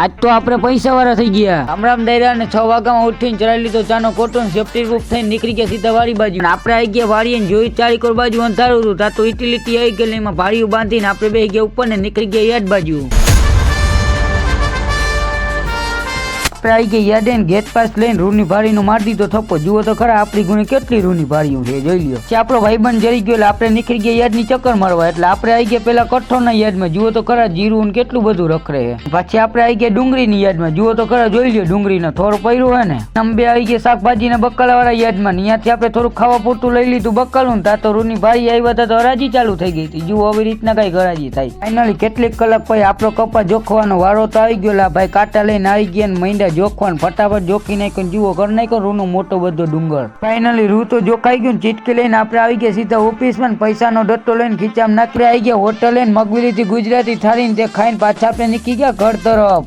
આજ તો આપણે પૈસા વાળા થઈ ગયા. રામ રામ દાયરા ને 6 વાગ્યામાં ઉઠીને ચડાવી લીધો ચાનો કોટો, સેફ્ટી પ્રૂફ થઈને નીકળી ગયા સીધા વાડી બાજુ. આપણે આવી ગયા વાડીએ ને જોઈ ચારીકોર બાજુ અંધારું હતું. તા તો ઇટીલીટી આવી ગયેલી, એમાં ભાડીઓ બાંધીને આપણે બેસી ગયા ઉપર ને નીકળી ગયા યાદ બાજુ. આવી ગયા યાદે ને ગેટ પાસ લઈને રૂની ભાડીનું મારી દીધો થપ્પો. જુઓ તો ખરા આપણી ગુણી કેટલી રૂની ભાડીઓ છે, જોઈ લ્યો. પછી આપણો ભાઈબંધ જરી ગયો એટલે આપણે નીકળી ગયા યાદની ચક્કર મારવા. એટલે આપણે આવી ગયા પેલા કઠોળના યાદમાં. જુઓ તો ખરા જીરું કેટલું બધું રખડે છે. પછી આપણે આવી ગયા ડુંગળીની યાદમાં. જુઓ તો ખરા, જોઈ લ્યો ડુંગળીનો થોડો પડ્યો હે ને. અંબે આવી ગયા શાકભાજીના બક્કાલા વાળા યાદમાં. ત્યાંથી આપણે થોડું ખાવા પૂરતું લઈ લીધું બક્કાલું. તા તો રૂની ભાડી આવ્યા હતા તો હરાજી ચાલુ થઈ ગઈ હતી. જુઓ આવી રીતના કઈ હરાજી થાય. ફાઇનલી કેટલીક કલાક પછી આપણો કપા જોખવાનો વારો તો આવી ગયો. ભાઈ કાંટા લઈને આવી ગયા ને મૈંડા જોખવાનું ફટાફટ જોખી નાખ્યો. જુઓ કરી નાખ્યો રૂનો મોટો બધો ડુંગર. ફાઇનલી રૂ તો જોખાઈ ગયું. ચીટકી લઈને આપણે આવી ગયા સીધા ઓફિસમાં. પૈસાનો ડટ્ટો લઈને ખીચામાં નાખી આવી ગયા હોટલ લઈને મગવી લીધી ગુજરાતી થાળી ને તે ખાઈને પાછા આપણે નીકળી ગયા ઘર તરફ.